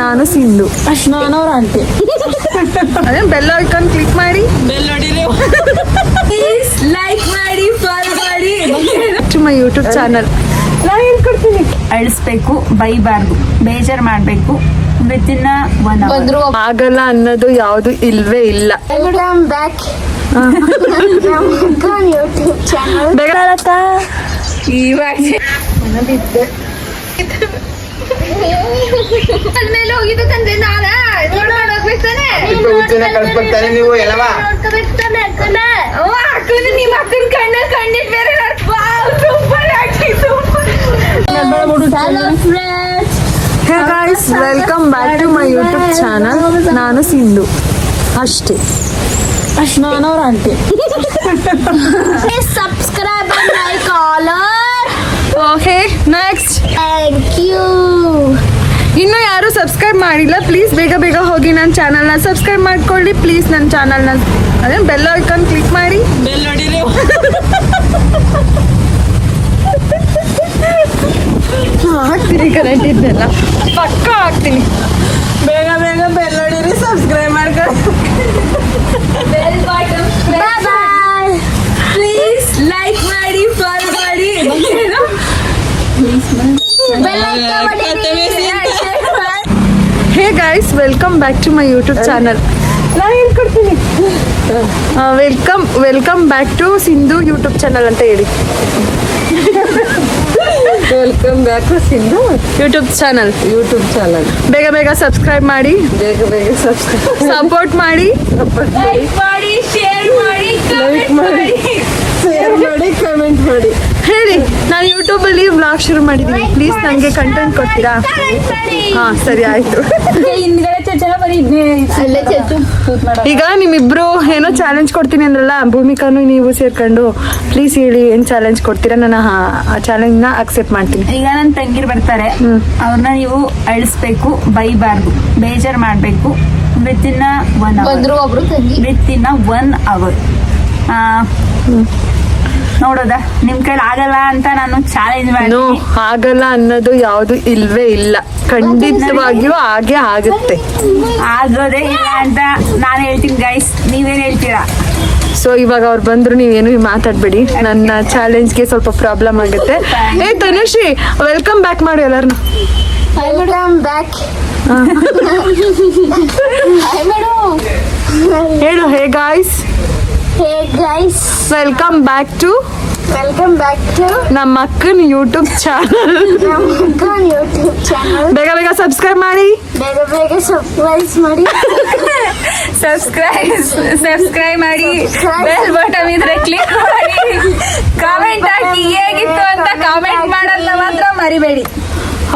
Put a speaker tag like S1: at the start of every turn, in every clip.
S1: ನಾನು ಸಿಂಧು.
S2: ನಾನು ಅವ್ರ ಆಂಟಿ.
S1: ಅದೇ ಬೆಲ್ ಐಕಾನ್ ಕ್ಲಿಕ್ ಮಾಡಿ,
S2: ಬೆಲ್ ಹೊಡಿರಿ, ಲೈಕ್ ಮಾಡಿ, ಫಾಲೋ ಮಾಡಿ
S1: ಮೈ ಯೂಟ್ಯೂಬ್ ಚಾನಲ್.
S2: ನಾನು ಹೇಳ್ಕೊಡ್ತೀನಿ. ಅಳಿಸ್ಬೇಕು, ಬೈಬಾರ್ದು, ಬೇಜಾರ್ ಮಾಡ್ಬೇಕು, ವಿತಿನ್ 1 hour.
S1: ಆಗಲ್ಲ ಅನ್ನೋದು ಯಾವುದು ಇಲ್ವೇ ಇಲ್ಲ.
S3: Welcome back. YouTube channel.
S2: ಇವಾಗ
S3: ಮೇಲೆ ಹೋಗಿದ್ದಕ್ಕಂದ್ರೆ ನಾನ ನೋಡ್ಬೇಕಂತಾನೆ
S4: ನೀವು ಎಲ್ಲವಾ
S3: ನಿಮ್ಮ ಅಕ್ಕನ ಕಣ್ಣ ಕಣ್ಣಿಟ್ ಬೇರೆ ಸೂಪರ್ ಆಗಿ
S1: hey guys, welcome back to my YouTube channel. ನಾನು ಸಿಂಧು ಅಷ್ಟೇ.
S2: ನಾನು ಅವ್ರ ಆಂಟಿ.
S3: ಸಬ್ಸ್ಕ್ರೈಬ್ ಅಂಡ್ ಲೈಕ್ ಆಲರ್.
S1: Okay, next.
S3: Thank you.
S1: ಇನ್ನು ಯಾರು ಸಬ್ಸ್ಕ್ರೈಬ್ ಮಾಡಿಲ್ಲ, ಪ್ಲೀಸ್ ಬೇಗ ಬೇಗ ಹೋಗಿ ನನ್ನ ಚಾನಲ್ನ ಸಬ್ಸ್ಕ್ರೈಬ್ ಮಾಡ್ಕೊಳ್ಳಿ. ಪ್ಲೀಸ್ ನನ್ನ ಚಾನಲ್ನ ಅದೇ ಬೆಲ್ ಐಕಾನ್ ಕ್ಲಿಕ್ ಮಾಡಿ,
S2: ಬೆಲ್ ಹೊಡಿರಿ.
S1: ಹಾಕ್ತೀನಿ, ಕರೆಕ್ಟ್ ಇದ್ದೆಲ್ಲ ಪಕ್ಕ ಹಾಕ್ತೀನಿ.
S2: ಬೇಗ ಬೇಗ ಬೆಲ್ ಹೊಡಿರಿ, ಸಬ್ಸ್ಕ್ರೈಬ್ ಮಾಡ್ಕೊಳ್ಳಿ.
S3: ಬೆಲ್ ಬಟನ್ ಪ್ರೆಸ್ ಮಾಡಿ.
S2: ಪ್ಲೀಸ್ ಲೈಕ್ ಮಾಡಿ, ಫಾಲೋ ಮಾಡಿ.
S3: Bell icon
S1: hey guys, welcome back to my YouTube channel. ನಾನು ಹೇಳ್ಕೊಡ್ತೀನಿ. Welcome back to Sindhu YouTube channel ಅಂತ ಹೇಳಿ.
S2: Welcome back to Sindhu
S1: YouTube channel. ಬೇಗ ಬೇಗ ಸಬ್ಸ್ಕ್ರೈಬ್ ಮಾಡಿ, ಸಪೋರ್ಟ್ ಮಾಡಿ,
S3: ಲೈಕ್ ಮಾಡಿ, ಶೇರ್ ಮಾಡಿ, ಕಮೆಂಟ್ ಮಾಡಿ.
S2: ಕಮೆಂಟ್ ಮಾಡಿ.
S1: ಹೇಳಿ. ನಾನು ಯೂಟ್ಯೂಬಲ್ಲಿ ವ್ಲಾಗ್ ಶುರು ಮಾಡಿದ್ದೀನಿ, ಪ್ಲೀಸ್ ನನಗೆ ಕಂಟೆಂಟ್ ಕೊಡ್ತೀರಾ? ಹಾಂ, ಸರಿ ಆಯಿತು.
S2: ಹಿಂದ್ಗಡೆ ಚಚ್ಚಲ ಬರೀ ಅಲ್ಲೇ ಚಚ್ಚು ಕೂತ್ ಮಾಡ.
S1: ಈಗ ನಿಮ್ಮಿಬ್ರು ಏನೋ ಚಾಲೆಂಜ್ ಕೊಡ್ತೀನಿ ಅಂದ್ರಲ್ಲ, ಭೂಮಿಕಾನು ನೀವು ಸೇರ್ಕೊಂಡು ಪ್ಲೀಸ್ ಹೇಳಿ ಏನು ಚಾಲೆಂಜ್ ಕೊಡ್ತೀರಾ. ನಾನು ಆ ಚಾಲೆಂಜ್ನ ಅಕ್ಸೆಪ್ಟ್ ಮಾಡ್ತೀನಿ.
S2: ಈಗ ನನ್ನ ತಂಗಿರ್ ಬರ್ತಾರೆ, ಅವ್ರನ್ನ ನೀವು ಅಳಿಸ್ಬೇಕು, ಬೈಬಾರ್ದು, ಬೇಜಾರ್ ಮಾಡ್ಬೇಕು, ವಿತಿನ್ 1 hour.
S3: ಬಂದ್ರು ಒಬ್ರು ತಂಗಿ.
S2: Within 1 hour. ನೋಡೋದಾ, ನಿಮ್ ಕೈಲಿ ಆಗಲ್ಲ ಅಂತ ನಾನು ಚಾಲೆಂಜ್ ಮಾಡಿ.
S1: ಆಗಲ್ಲ ಅನ್ನೋದು ಯಾವುದು ಇಲ್ವೇ ಇಲ್ಲ. ಖಂಡಿತವಾಗಿಯೂ ಹಾಗೆ ಆಗುತ್ತೆ.
S2: ಆಗೋದೇ ಇಲ್ಲ ಅಂತ ನಾನು ಹೇಳ್ತೀನಿ ಗೈಸ್, ನೀವೇನ್ ಹೇಳ್ತೀರಾ?
S1: ಸೊ ಇವಾಗ ಅವ್ರು ಬಂದ್ರು, ನೀವೇನು ಮಾತಾಡ್ಬೇಡಿ. ನನ್ನ ಚಾಲೆಂಜ್ಗೆ ಸ್ವಲ್ಪ ಪ್ರಾಬ್ಲಮ್ ಆಗುತ್ತೆ. ತನುಶ್ರೀ, ವೆಲ್ಕಮ್ ಬ್ಯಾಕ್ ಮಾಡಿ ಎಲ್ಲರನ್ನು.
S3: Welcome back.
S1: ಹೇಳು. Hey guys,
S3: hey guys,
S1: welcome back to ನಮ್ಮ ಅಕ್ಕನ ಯೂಟ್ಯೂಬ್ ಚಾನಲ್.
S3: YouTube channel.
S1: ಬೇಗ ಬೇಗ ಸಬ್ಸ್ಕ್ರೈಬ್ ಮಾಡಿ,
S3: ಬೇಗ ಸರ್ಪ್ರೈಸ್ ಮಾಡಿ.
S2: ಸಬ್ಸ್ಕ್ರೈಬ್ ಮಾಡಿ, ಬೆಲ್ ಬಟನ್ ಇದ್ರೆ ಕ್ಲಿಕ್ ಮಾಡಿ, ಕಾಮೆಂಟ್ ಹಾಕಿ ಹೇಗಿತ್ತು ಅಂತ ಕಾಮೆಂಟ್ ಮಾಡೋದನ್ನ ಮಾತ್ರ ಮರಿಬೇಡಿ.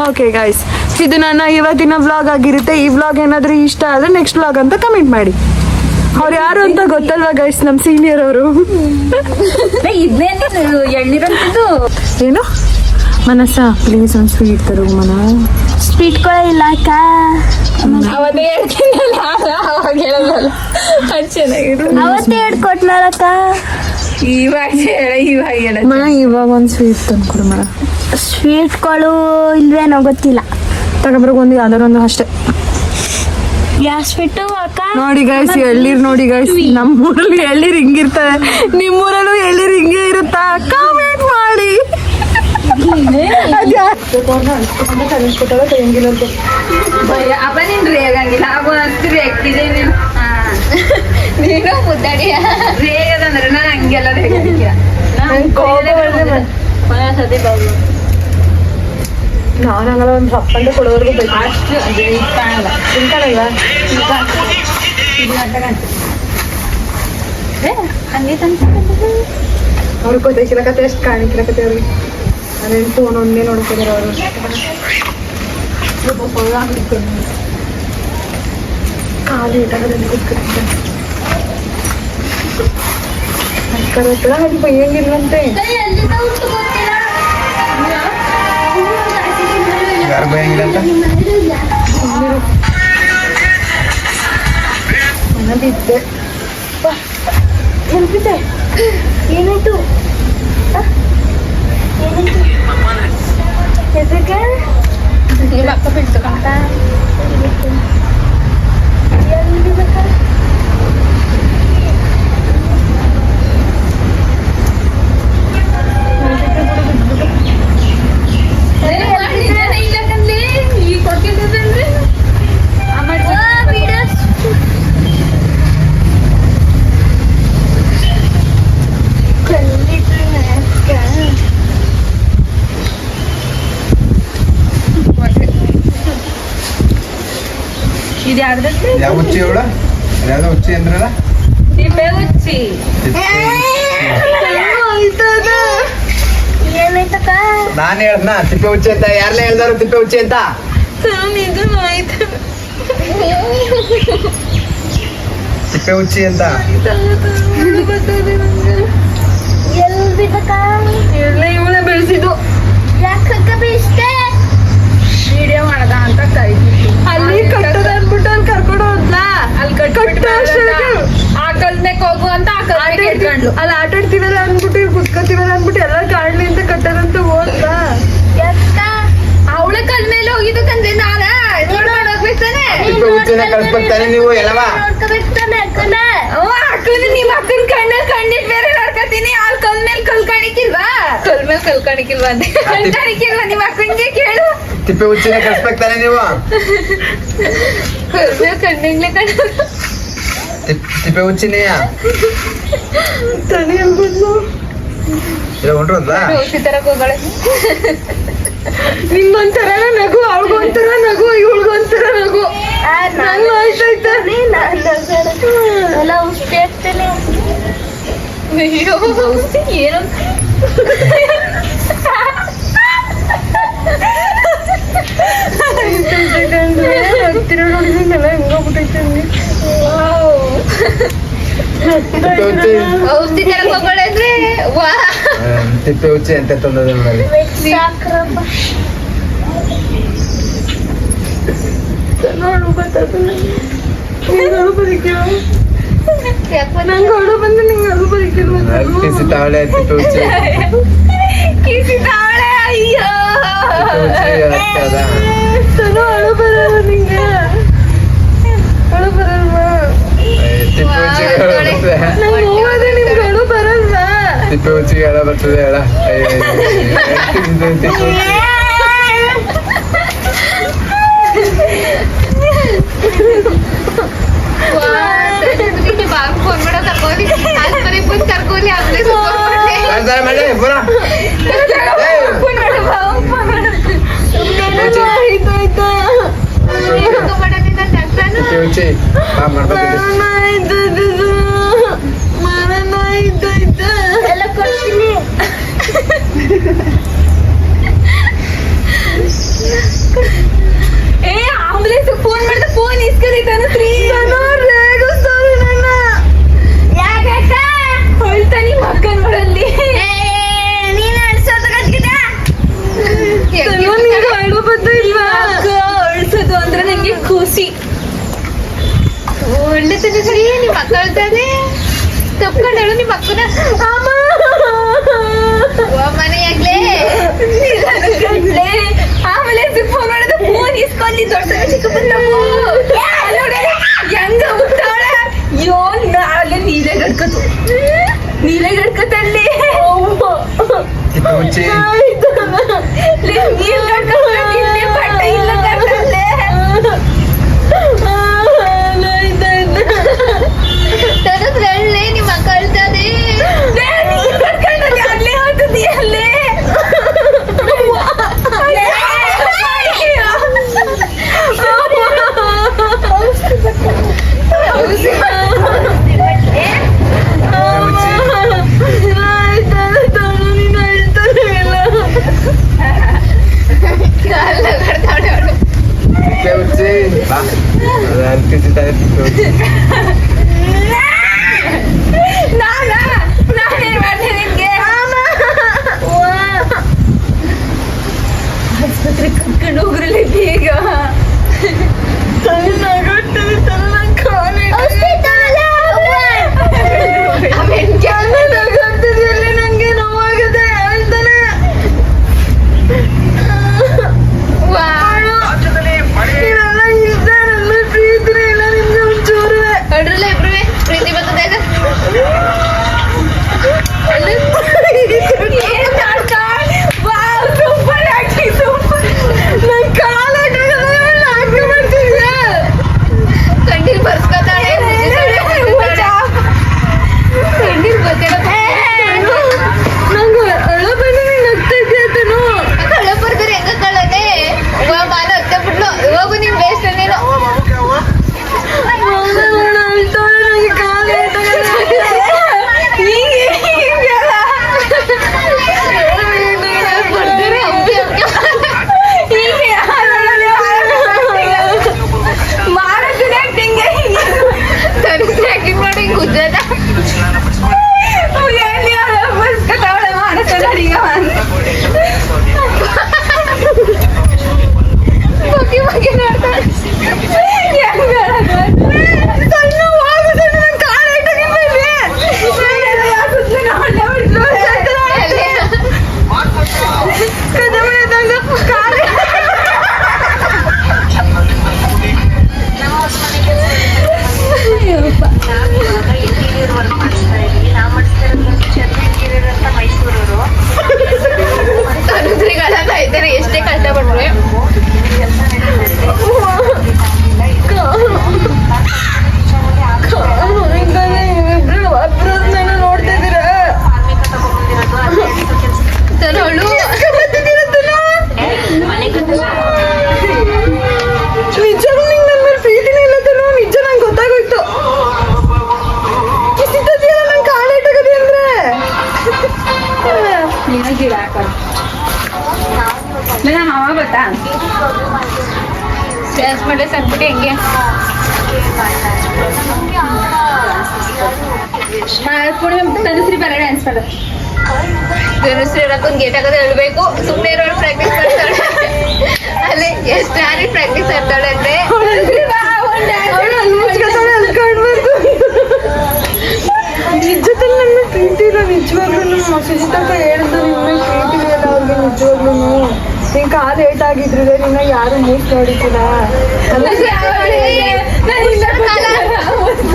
S1: ಓಕೆ ಗೈಸ್, ಇದು ನನ್ನ ಇವತ್ತಿನ ವ್ಲಾಗ್ ಆಗಿರುತ್ತೆ. ಈ ವ್ಲಾಗ್ ಏನಾದರೂ ಇಷ್ಟ ಆದರೆ ನೆಕ್ಸ್ಟ್ ವ್ಲಾಗ್ ಅಂತ ಕಮೆಂಟ್ ಮಾಡಿ. ಅವ್ರು ಯಾರು ಅಂತ ಗೊತ್ತಲ್ವಾ ಗೈಸ್? ನಮ್ಮ ಸೀನಿಯರ್ ಅವರು.
S2: ಇದನ್ನೇ ಎಳ್ನೀರಂತಿದ್ದು
S1: ಏನು ಮನಸ್ಸ, ಪ್ಲೀಸ್ ಒಂದು ಸ್ವೀಟ್ ತರು ಮನ.
S3: ಸ್ವೀಟ್ ಕೂಡ ಇಲ್ಲ ಅಕ್ಕ.
S2: ಅವತ್ತೇ ಹೇಳ್ತೀನಲ್ಲ, ಅವಾಗ ಹೇಳಲ್ಲ. ಅದು ಚೆನ್ನಾಗಿರು.
S3: ಅವತ್ತೇ ಹೇಳ್ಕೊಟ್ನಲ್ಲಕ್ಕ.
S2: ಇವಾಗ ಹೇಳ
S1: ಮನ, ಇವಾಗ ಒಂದು ಸ್ವೀಟ್ ತಂದ್ಕೊಡು ಮನ.
S3: ಸ್ವೀಟ್ಗಳು ಇಲ್ವೇನೋ ಗೊತ್ತಿಲ್ಲ.
S1: ತಗೊಬ್ರಿಗೆ ಒಂದು ಯಾವ್ದಾರು ಒಂದು ಅಷ್ಟೇ.
S3: ಯಾವ ಸ್ವೀಟು ಅಕ್ಕ?
S1: ನೋಡಿ ಗೈಸ್, ಎಳ್ಳೀರ್ ನೋಡಿ ಗೈಸ್, ನಮ್ಮೂರಲ್ಲಿ ಎಳ್ಳೀರ್ ಹಿಂಗಿರ್ತದೆ, ನಿಮ್ಮೂರಲ್ಲೂ ಎಳ್ಳೀರ್ ಹಿಂಗೆ ಇರುತ್ತಾ? ಕಾಮೆಂಟ್ ಮಾಡಿ.
S2: ಅಪ್ಪ ನೀನ್ ರೇಗಂಗಿಲ್ಲ, ಅವ ಅಷ್ಟು ರೇಗ್ತಿದೆ ನೀನು.
S3: ನೀನು ಮುದ್ದಾಡಿಯ
S2: ರೇಗದಂದ್ರೆ ನಾನು ಹಂಗೆಲ್ಲ ರೇಗಿಲ್ಲ. ಸತಿ ಬಾಬು
S1: ನಾನು ಹಂಗಲ್ಲ, ಒಂದು ಸಪ್ಪಂಡೆ ಕೊಡೋವರೆಗೂ ಬೇಕು.
S2: ಅಷ್ಟು ಕಾಣಲ್ಲ,
S1: ತಿನ್ಕಾಣಲ್ವಾ?
S2: ಹಂಗೆ ತಂತ
S1: ಅವ್ರಿಗೆ ಗೊತ್ತಾಯ್ಕಿಲಕತ್ತೆ, ಎಷ್ಟು ಕಾಣಿಕಿಲಕತ್ತೆ ಅವ್ರಿಗೆ. ಅದೇನು ಫೋನ್ ಒಂದೇ ನೋಡ್ತಿದ್ದಾರೆ ಅವರು. ಖಾಲಿ ಇಟ್ಟಾಗದಲ್ಲಿ ಕೂತ್ಕೊಳ್ತಾರೆ. ಅದು ಬೈಯಂಗಿಲ್ವಂತೆ.
S4: ಯಾರು ಬಯಂಗಿಲ್ಲ ಅಂತ
S1: ಮನದಿದ್ದೆ.
S3: ನೆನಪಿದ್ದೆ. ಏನಾಯ್ತು? ಏನಾಯ್ತು? ಎದಕ್ಕೆ?
S2: ನಿಮ್ಮ ಅಕ್ಕ ಬಿಡ್ತು ಕಾಕ. ಈಗ ಕೊಟ್ಟಿದ್ದೇನ್ರಿ ಇದು ಯಾರ್ದೈತ್ರಿ?
S4: ಯಾವ ಹುಚ್ಚಿ ಅವಳ ಯಾವ್ದೋ ಹುಚ್ಚಿ ಅಂದ್ರಲ್ಲ
S2: ತಿಪ್ಪೆ ಹುಚ್ಚಿ.
S3: ಏನಾಯ್ತಕ್ಕ?
S4: ನಾನ್ ಹೇಳ್ದನ ತಿಪ್ಪೆ ಹುಚ್ಚಿ ಅಂತ. ಯಾರ್ಲೇ ಹೇಳ್ದಾರು ತಿಪ್ಪೆ ಹುಚ್ಚಿ ಅಂತ? ತಿಪ್ಪೆ ಹುಚ್ಚಿ ಅಂತ.
S3: ಎಲ್ಲಿ ಬಿದ್ದಕ್ಕ?
S2: ಇವಳೆ ಬೆಳೆಸಿದ್ದು
S3: ಯಾಕಕ್ಕ ಬಿಷ್ಟೆ?
S2: ವಿಡಿಯೋ ಮಾಡದ ಅಂತ ಕೈಬಿಟ್ಟು
S1: ಅಲ್ಲಿ ಕಟ್ಟದ ಅನ್ಬಿಟ್ಟು ಅಲ್ಲಿ ಕರ್ಕೊಂಡು ಹೋದ್ಲಾ
S2: ಅಲ್ಲಿ ಕಟ್ಟ ಆಕಲ್ನೇಕ್ ಹೋಗು ಅಂತ ಆಕಲ್ ಇಟ್ಕೊಂಡ್ಲು.
S1: ಅಲ್ಲಿ ಆಟ ಆಡ್ತೀವಲ್ಲ ಅನ್ಬಿಟ್ಟು ಇವ್ರು ಕುತ್ಕೋತೀವಲ್ಲ ಅನ್ಬಿಟ್ಟು ಎಲ್ಲ ಕಾಡ್ಲಿ ಅಂತ ಕಟ್ಟದಂತ ಹೋದ್ಲಾ.
S3: ಯಾಕ?
S2: ಅವಳ ಕಲ್ ಮೇಲೆ ಹೋಗಿದ್ದು ಕಂದೆ ನಾನ ನೋಡ್ಕೊಂಡು ಹೋಗ್ಬೇಕಾನೆ.
S4: ತಿಪ್ಪೆ ಹುಚ್ಚಿನ ಕಳ್ಸ್ಬೇಕಾನೆ ನೀವು ಎಲ್ಲವ.
S3: ನೋಡ್ಕೋಬೇಕು ತಾನೆ ಅಕ್ಕನ?
S2: ಅಕ್ಕನ ನಿಮ್ ಅಕ್ಕನ ಕಣ್ಣಿಟ್ ಬೇರೆ ನೋಡ್ಕೊತೀನಿ. ಅಲ್ಲಿ ಕಲ್ ಮೇಲೆ ಕಲ್ ಕಾಣಿಕಿಲ್ವಾ? ಕಲ್ ಮೇಲೆ ಕಲ್ ಕಾಣಿಕಿಲ್ವಾ ಅಂದೆ. ಕಲ್ ಕಾಣಿಕಿಲ್ವಾ ನಿಮ್ಮ ಅಕ್ಕನಿಗೆ ಕೇಳು.
S4: ತಿಪ್ಪೆ ಹುಚ್ಚಿನ ಕಳ್ಸ್ಬೇಕಾನೆ ನೀವು.
S2: ಕಲ್ ಮೇಲೆ ಕಣ್ಣಿಗ್ಲೆ ಕಣ್ಣ
S4: ತಿಪ್ಪೆ ಹುಚ್ಚಿನೆಯ
S1: ತನಿ ಅನ್ಬೋದು
S4: ಇಲ್ಲ ಹೊಂಟ್ರದ್ಲ.
S2: ಔಷಧಿ ತರಕ್ ಹೋಗಳೆ.
S1: ನಿಂಗೊಂಥರ ನಗು, ಅವಳಿಗೊಂಥರ ನಗು, ಇವಳಿಗೊಂಥರ ನಗು. ನಾನು ಆಯ್ತಾಯ್ತಾ
S3: ಎಲ್ಲ ಔಷಧಿ ಹಾಕ್ತೇನೆ.
S2: ಅಯ್ಯೋ ಔಷಧಿ ಏನು
S1: ಹತ್ತಿರ ನೋಡಿದ್ನೆಲ್ಲ ಹೆಂಗೋಗ್ಬಿಟ್ಟೈತೆ ಅಲ್ಲಿ.
S4: ತಿಪ್ಪೆ ಹುಚ್ಚಿ
S2: ಔಷಧಿ ತರಕ್ ಹೋಗಳೆ ಅಂದ್ರೆ ವಾ
S4: ತಿಪ್ಪೆ ಹುಚ್ಚಿ ಅಂತ ತಂದದ ನೋಡಿ.
S3: ಸಾಕ್ರಪ್ಪ.
S1: ನೋಡು ಗೊತ್ತಾಯ್ತು ನಂಗೆ. ನಿಂಗೆ ಅಳು ಬದುಕಿಲ್ಲ.
S2: ಯಾಕೆ
S1: ನಂಗೆ ಅಳು ಬಂದು ನಿಂಗೆ ಅಳು ಬದುಕಿಲ್ವ?
S4: ಕಿಸಿ ತಾವಳೆ ತಿಪ್ಪೆ ಹುಚ್ಚಿ.
S2: ಕಿಸಿದಾಳೆ. ಅಯ್ಯೋ
S4: ತಿಪ್ಪೆ ಹುಚ್ಚಿ ಅದ.
S1: ತನು ಅಳು ಬರಲ್ಲ ನಿಂಗೆ? ಅಳು ಬರಲ್ವಾ?
S4: ತಿಪ್ಪೆ ಹುಚ್ಚಿಗೆ ಹೇಳ ಬರ್ತದೆ.
S1: ನಂಗೆ ನೋವಾದ್ರೆ ನಿಮ್ಗೆ ಅಳು ಬರಲ್ವಾ?
S4: ತಿಪ್ಪೆ ಹುಚ್ಚಿಗೆ ಹೇಳ ಬರ್ತದೆ ಹೇಳ. ತಿಪ್ಪೆ ಹುಚ್ಚಿ
S2: ಬಾಬು ಫೋನ್ ಮಾಡೋ ಕರ್ಕೋಲಿ ಆಸ್ಪತ್ರೆಗೆ ಬಂದು ಕರ್ಕೋಲಿ ಆಗ್ಲೇ
S4: ಮಾಡಿ ಪೂರ
S2: ಫೋನ್ ಮಾಡು ಬಾಬು ಫೋನ್ ಮಾಡು.
S1: ಆಯ್ತಾಯ್ತಾ
S2: ಮಾಡೋದಿಲ್ಲ ಡಾಕ್ಟ್ರನು.
S4: ತಿಪ್ಪೆ ಹುಚ್ಚಿ ಬಾ ಮಾಡ್ಬೇಕು.
S1: ಮರಣ ಆಯ್ತಾಯ್ತಾ
S3: ಎಲ್ಲ ಕೊಡ್ತೀನಿ.
S2: ಏ ಆಂಬುಲೆನ್ಸ್ ಫೋನ್ ಮಾಡಿದ ಫೋನ್ ಇಸ್ಕರಿತಾನು ಫ್ರೀ
S1: ರೇಗಿಸ್ತಾರೆ ನನ್ನ.
S3: ಯಾಕಕ್ಕ?
S2: ಹೊಳ್ತಾ ನಿಮ್ಮ ಅಕ್ಕನ್ ನೋಡಲ್ಲಿ.
S3: ನೀನು ಅಡ್ಸೋದು ಕಟ್ಕಿದ?
S1: ತನು ನಿಂಗೆ ಅಳು ಬಂತು ಇಲ್ವಾ?
S2: ಅಕ್ಕ ಅಳ್ಸೋದು ಅಂದ್ರೆ ನಂಗೆ ಖುಷಿ. ಒಳ್ಳೆ ತನ ಸರಿ ನಿಮ್ಮ ಅಕ್ಕ ಅಳ್ತಾನೆ. ತಪ್ಕೊಂಡು ಹೇಳು ನಿಮ್ಮ ಅಕ್ಕನ ಮನೆಯಾಗ್ಲೇ ಆಮೇಲೆ ಫೋನ್ ಮಾಡಿದ ಫೋನ್ ಇಸ್ಕೊಂಡಿ ದೊಡ್ಡ ಚಿಕ್ಕಪ್ಪನ ಹೆಂಗ ಹುಟ್ಟಾಳೆ. ಯೋ ಅಲ್ಲೇ ನೀಲೇ ಗಡ್ಕತು ನೀಲೇ ಗಡ್ಕತಲ್ಲಿ
S4: ತಿಪ್ಪೆ ಹುಚ್ಚಿ
S2: ನೀಲ್ ಗಡ್ಕಲ್ಲಿ ಬಟ್ಟ ಇಲ್ಲ ಗಡ್ಕಲ್ಲೇ. ತರದ್ರಲ್ಲೇ ನಿಮ್ಮ ಅಕ್ಕ ಅಳ್ತದೆ. ಅಲ್ಲೇ ಹೋಗ್ತದೆ ಅಲ್ಲೇ
S4: ತಿಪ್ಪೆ ಹುಚ್ಚಿ ಬಾ ಕಿಸಿ ತಾನೆ ತಿಪ್ಪೆ ಹುಚ್ಚಿ.
S2: ನಾನೇನ್ ಮಾಡ್ದೆ ನಿನ್ಗೆ? ಆಸ್ಪತ್ರೆ ಕರ್ಕೊಂಡು ಹೋಗ್ರಲ್ಲ ಬೇಗ.
S1: ನಂಗೆ ನೋವಾಗದೆ ಹೇಳ್ತಾನೆ.
S2: ವಾ ಡ್ರೆಸ್ ಹಾಕ್ಬಿಟ್ಟು ಹೆಂಗೆ ತನುಶ್ರೀ ಬರ ಡ್ಯಾನ್ಸ್ ಮಾಡ
S3: ಧನುಶ್ರೀ ಹೇಳಕ್ಕೊಂದು ಗೇಟ್ ಹಾಕೋದು ಹೇಳ್ಬೇಕು. ಸುಮ್ಮನೆ ಇರೋಳು ಪ್ರಾಕ್ಟೀಸ್ ಮಾಡ್ತಾಳೆ. ಅಲ್ಲಿ ಎಷ್ಟು ಯಾರಿಗೆ ಪ್ರಾಕ್ಟೀಸ್ ಮಾಡ್ತಾಳೆ ಅಂದ್ರೆ
S1: ನಿಜದಲ್ಲಿ ನನ್ನ ಪ್ರೀತಿ ಇಲ್ಲ ನಿಜವಾಗ್ಲೂ. ಸುಜಿತಕ್ಕ ಹೇಳಿದ್ರು ನಿನ್ನ ಪ್ರೀತಿ ಇಲ್ಲ ಅವ್ರಿಗೆ ನಿಜವಾಗ್ಲೂ. ನಿನ್ ಕಾಲು ಏಟ್ ಆಗಿದ್ರೆ ನಿನ್ನ ಯಾರು ಮೂಸ್ ನೋಡಿದ್ದೀರ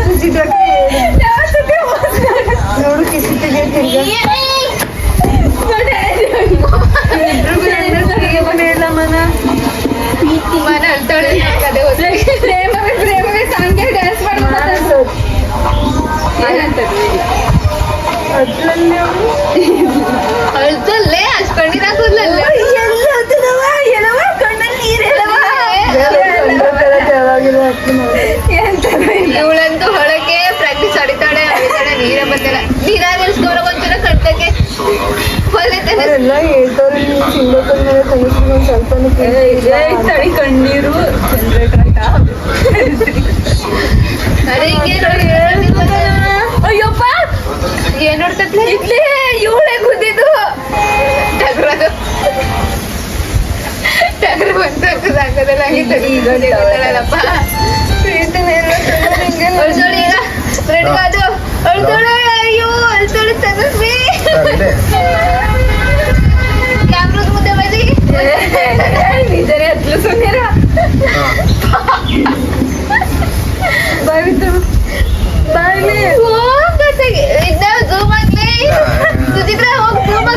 S1: ಸುಜಿತಕ್ಕ ನೋಡು ಕಿಸಿತಿಗೆ ಹೇಳ ಮನ
S3: ಮನ ಅಳ್ತಾಳೆ. ಅದೇ
S2: ಪ್ರೇಮವೇ ಸಾಂಗ್ಗೆ ಡ್ಯಾನ್ಸ್ ಮಾಡ್ಬೋದು
S1: ಅದ್ರಲ್ಲಿ
S3: ಅಳ್ತಲ್ಲೇ ಅಷ್ಟು ಕಣ್ಣಿನ ಕೂದಲಲ್ಲೇ ಇವಳಂತೂ ಹೊಳಕ್ಕೆ ಪ್ರಾಕ್ಟೀಸ್ ಆಡಿತಾಳೆ ಆಡಿತಾಳೆ. ನೀರ ಬಂದಿಲ್ಲ ನೀರಾಗ ನಿಲ್ಸ್ಕೊಳಕ್ ಒಂಚೂರ ಕಟ್ಟಕ್ಕೆ
S1: ಎಲ್ಲ ಹೇಳ್ತಾರೆ. ನೀವು ಸಿಂಗಲ್ ಮೇಲೆ ತನಿಸ್ಕೊಂಡು ಒಂದು ಸ್ವಲ್ಪ
S2: ತಡಿ ಕಣ್ಣೀರು ಜನರೇಟರ್
S3: ಅದೇ ಹಿಂಗೆ ನೋಡಿ
S2: ಅಯ್ಯಪ್ಪ
S3: ಏನ್ ನೋಡ್ತತ್ಲೆ
S2: ಇಡ್ಲಿ ಇವಳೆ ಗುದ್ದಿದ್ದು
S3: ಟಗರದು ಟಗರ ಬಂದು ಸಾಕೋದಲ್ಲ ಆಗಿತ್ತಲ್ಲಪ್ಪ. ಅಳ್ಸೋಳಿ ಈಗ ರೆಡ್ಗಾದು ಅಳ್ಸೋಳೆ. ಅಯ್ಯೋ ಅಳ್ಸೋಳಿ ತನಸ್ವಿ ಕ್ಯಾಮ್ರದ ಮುಂದೆ ಬದಿ
S2: ನಿಜರೇ ಹತ್ಲು ಸುಮ್ಮೀರ
S1: ಬಾಯ್ಲಿ
S3: ಇದ್ದ ಝೂಮ್ ಆಗ್ಲಿ ಸುಚಿತ್ರ ಹೋಗಿ ಝೂಮ್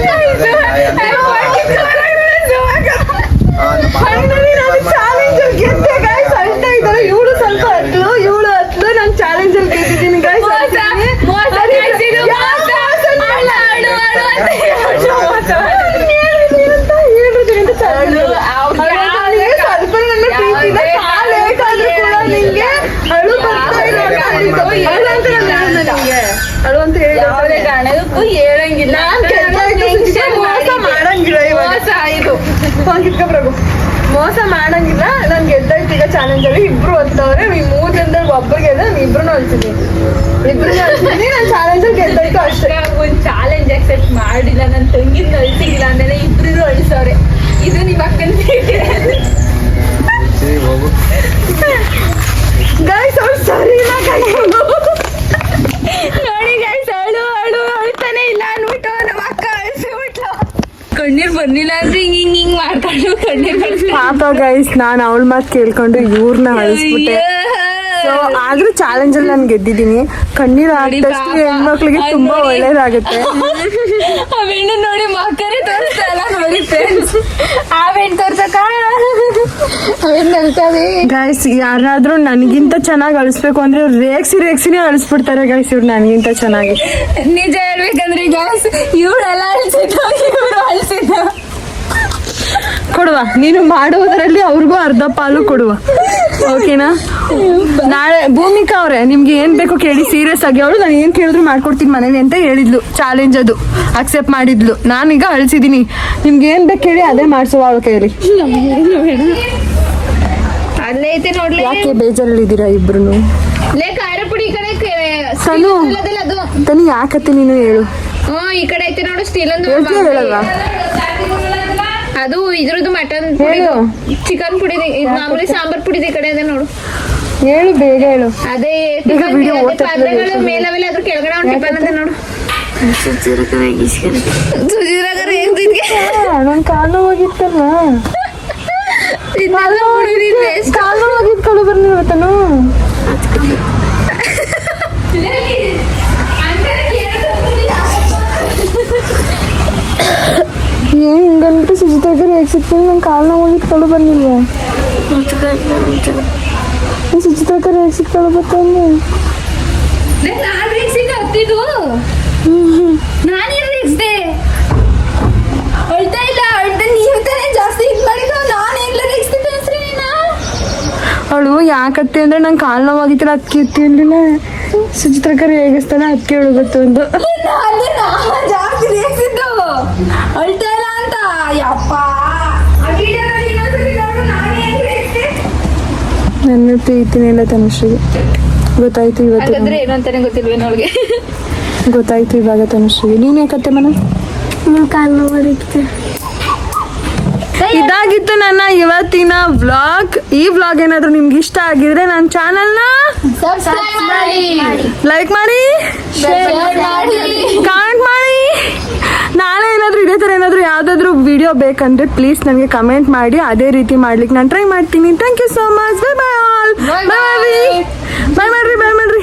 S1: ಚಾಲೆಂಜ್ ಗೆದ್ದೆ ಗಾಯ್ಸ್. ಅಳ್ತಾ ಇದ್ದಾರೆ. ಇವಳು ಸ್ವಲ್ಪ ಹತ್ಲು ಇವಳು ಹತ್ಲು. ನಾನು ಚಾಲೆಂಜ್ ಅಲ್ಲಿ ಗೆದ್ದಿದ್ದೀನಿ ಗಾಯ್ಸ್. ಸ್ವಲ್ಪ ನನ್ನ ಪ್ರೀತಿನ ಕಾಲ್ ಏಟಾದ್ರೂ ಕೂಡ ನಿಂಗೆ ಅಳು ಬರ್ತಾ ಇಲ್ಲ. ಅಳು ಅಂತ ನಾನು ನನಗೆ ಅಳು ಅಂತ
S2: ಯಾವುದೇ ಕಾರಣಕ್ಕೂ ಹೇಳಂಗಿಲ್ಲ.
S1: ಮೋಸ ಮಾಡಂಗಿಲ್ಲ.
S2: ಮೋಸ ಇದು
S1: ಹೋಗಿಟ್ಕೊಬ್ರಗು ಮೋಸ ಮಾಡಂಗಿಲ್ಲ. ನಾನು ಗೆದ್ದಾಯ್ತು ಈಗ ಚಾಲೆಂಜ್ ಅಲ್ಲಿ. ಇಬ್ರು ಹೊತ್ತವ್ರೆ. ಈ 3 ಜನದಲ್ಲಿ ಒಬ್ಬರಿಗೆ ನಾನು ಇಬ್ರು ಅಳ್ಸಿದ್ದೀನಿ. ನಾನು ಚಾಲೆಂಜ್ ಅಲ್ಲಿ ಗೆದ್ದಾಯ್ತು ಅಷ್ಟೇ.
S2: ಒಂದು ಚಾಲೆಂಜ್ ಅಕ್ಸೆಪ್ಟ್ ಮಾಡಿಲ್ಲ. ನನ್ನ ತಂಗಿನ ಅಳಿಸಿಲ್ಲ ಅಂದೇನೆ ಇಬ್ರು ಅಳಿಸವ್ರೆ. ಇದು ನಿಮ್ಮ ಅಕ್ಕನ
S4: ಹೋಗು
S1: ಗೈಸ್ ಅವ್ರು ಸರಿ ಇಲ್ಲ
S2: ನೋಡಿ ಗೈಸ್ ಅಳು ಅಳು ಅಳ್ತಾನೆ ಇಲ್ಲ ಅನ್ಬಿಟ್ಟು ನಮ್ಮ ಅಕ್ಕ ಅಳಿಸ್ಬಿಟ್ಲು. ಕಣ್ಣೀರ್ ಬರ್ಲಿಲ್ಲ ಅಂದ್ರೆ ಹಿಂಗ್ ಹಿಂಗ್ ಮಾಡ್ಕೊಂಡು ಕಣ್ಣೀರ್ ಬರ್ಲಿಲ್ಲ.
S1: ಪಾಪ ಗೈಸ್ ನಾನು ಅವಳ ಮಾತು ಕೇಳ್ಕೊಂಡು ಇವ್ರನ್ನ ಅಳಿಸ್ಬಿಟ್ಟೆ. ಸೊ ಆದ್ರೂ ಚಾಲೆಂಜ್ ಅಲ್ಲಿ ನಾನು ಗೆದ್ದಿದ್ದೀನಿ. ಕಣ್ಣೀರು ಹಾಕಿದಷ್ಟು ಹೆಣ್ಮಕ್ಳಿಗೆ ತುಂಬಾ ಒಳ್ಳೇದಾಗುತ್ತೆ.
S2: ಆ ಹೆಣ್ಣು ನೋಡಿ ಮಕ್ಕರೇ ತೋರಿಸ್ತಾ ಇಲ್ಲ ನೋಡಿ ಫ್ರೆಂಡ್ಸ್. ಆ ಹೆಣ್ಣು ತೋರ್ಸಕ್ಕ
S1: ಗೈಸ್ ಯಾರಾದ್ರೂ ನನಗಿಂತ ಚೆನ್ನಾಗಿ ಅಳಿಸ್ಬೇಕು ಅಂದ್ರೆ ರೇಗ್ಸಿನೇ ಅಳಿಸ್ಬಿಡ್ತಾರೆ ಗೈಸ್. ಇವ್ರು ನನಗಿಂತ ಚೆನ್ನಾಗಿ.
S2: ನಿಜ ಹೇಳ್ಬೇಕಂದ್ರೆ ಗೈಸ್ ಇವಳೆಲ್ಲ ಅಳಿಸಿದ್ದು ಇವ್ರು ಅಳಿಸಿದ್ದು.
S1: ಕೊಡುವ ನೀನು ಮಾಡುವುದರಲ್ಲಿ ಅವ್ರಿಗೂ ಅರ್ಧ ಪಾಲು ಕೊಡುವ. ಓಕೆನಾ? ನಾಳೆ ಭೂಮಿಕಾ ಅವ್ರೆ ನಿಮ್ಗೆ ಏನ್ ಬೇಕು ಕೇಳಿ. ಸೀರಿಯಸ್ ಆಗಿ ಅವಳು ನಾನು ಏನ್ ಕೇಳಿದ್ರು ಮಾಡ್ಕೊಡ್ತೀನಿ ಮನೇಲಿ ಅಂತ ಹೇಳಿದ್ಲು. ಚಾಲೆಂಜ್ ಅದು ಅಕ್ಸೆಪ್ಟ್ ಮಾಡಿದ್ಲು. ನಾನೀಗ ಅಳಿಸಿದೀನಿ. ನಿಮ್ಗೆ ಏನ್ ಬೇಕು ಕೇಳಿ ಅದೇ ಮಾಡ್ಸುವ ಅವಳ ಕೈಯಲ್ಲಿ.
S3: ಅಲ್ಲೇ ಐತೆ ನೋಡ್ಲಿ.
S1: ಯಾಕೆ ಬೇಜಾರಲ್ಲಿದ್ದೀರಾ ಇಬ್ರು?
S3: ಲೇ ಖಾರ ಪುಡಿ ಈ ಕಡೆ
S1: ತನು
S3: ಅದು
S1: ತನು ಯಾಕತ್ತೆ ನೀನು ಹೇಳು.
S3: ಈ ಕಡೆ ಐತೆ ನೋಡು ಸ್ಟೀಲ್ ಒಂದು
S1: ಹೇಳಲ್ವಾ?
S3: ಅದು ಇದ್ರದ್ದು ಮಟನ್
S1: ಹೇಳು.
S3: ಚಿಕನ್ ಪುಡಿ ಮಾಮೂಲಿ ಸಾಂಬಾರ್ ಪುಡಿದ ಈ ಕಡೆ ಇದೆ ನೋಡು.
S1: ಹೇಳು ಬೇಗ ಹೇಳು.
S3: ಅದೇ
S1: ಈಗ ವಿಡಿಯೋ ಓದ್ತಾ
S3: ಪಾತ್ರೆಗಳು ಮೇಲವೆಲ್ಲ ಅದ್ರ ಕೆಳಗಡೆ ಒಂದು ಟಿಫನ್ ಅಂತ ನೋಡು. ಸುಜಿರಾಗರ
S1: ನನ್ ಕಾಲು ಹೋಗಿತ್ತಲ್ಲ. ಕಾಲು ಹೋಗಿತ್ತು ಬರ್ಲಿಲ್ಲ ತನು. ಏನ್ ಹಿಂಗಂದ್ರೆ ಸುಜಿತಾಗರ್ ಹೇಗೆ ಸಿಗ್ತೀನಿ. ನಂಗೆ ಕಾಲು ಹೋಗಿತ್ತು ಕಳು ಬಂದಿಲ್ವಾ? ಸುಜಿತಾಗರ್ ಹೇಗೆ ಸಿಗ್ತಾಳು ಬರ್ತಂದೆ.
S2: ಹತ್ತಿದ್ದು ನಾನೇನು ರೇಗಿಸ್ದೆ. ಅಳ್ತಾ ಇಲ್ಲ ಅಳ್ತಾ ನೀವು ತಾನೇ ಜಾಸ್ತಿ ಇದು ಮಾಡಿದ್ದು. ನಾನು ಎಲ್ಲ ರೇಗಿಸ್ತಿದ್ದೆ ಹೆಸ್ರಿ ನೀನು.
S1: ಅವಳು ಯಾಕತ್ತೆ ಅಂದ್ರೆ ನಂಗೆ ಕಾಲು ನೋವಾಗಿತ್ತಿಲ್ಲ ಅದಕ್ಕೆ ಎತ್ತಿರ್ಲಿಲ್ಲ. ಸುಚಿತ್ರಕರ್ ಹೇಗಿಸ್ತಾನೆ ಅದಕ್ಕೆ ಹೇಳಬೇಕು ಒಂದು.
S2: ಜಾಸ್ತಿ ರೇಗಿಸಿದ್ದು ಅಳ್ತಾ ಇಲ್ಲ ಅಂತ. ಯಪ್ಪ
S1: ನನ್ನ ಪ್ರೀತಿನೇ ಇಲ್ಲ ತನುಶ್ರೀಗೆ. ಗೊತ್ತಾಯ್ತು ಇವತ್ತು,
S2: ಹಾಗಾದ್ರೆ ಏನು ಅಂತಾನೆ ಗೊತ್ತಿಲ್ವೇನೋ ಅವಳಿಗೆ.
S1: ಗೊತ್ತಾಯ್ತು ಇವಾಗ ತನುಶ್ರೀಗೆ. ನೀನ್ ಯಾಕತ್ತೆ ಮನ? ಇದಾಗಿತ್ತು ನನ್ನ ಇವತ್ತಿನ ವ್ಲಾಗ್. ಈ ವ್ಲಾಗ್ ಏನಾದ್ರು ನಿಮ್ಗೆ ಇಷ್ಟ ಆಗಿದ್ರೆ ನನ್ನ ಚಾನಲ್ನ ಲೈಕ್ ಮಾಡಿ, ಕಮೆಂಟ್ ಮಾಡಿ. ನಾಳೆ ಏನಾದ್ರು ಇದೇ ಥರ ಏನಾದ್ರು ಯಾವ್ದಾದ್ರು ವಿಡಿಯೋ ಬೇಕಂದ್ರೆ ಪ್ಲೀಸ್ ನನಗೆ ಕಮೆಂಟ್ ಮಾಡಿ. ಅದೇ ರೀತಿ ಮಾಡ್ಲಿಕ್ಕೆ ನಾನು ಟ್ರೈ ಮಾಡ್ತೀನಿ. Thank you so much. Bye bye all. Bye ಮಾಡ್ರಿ, ಬಾಯ್ ಮಾಡ್ರಿ.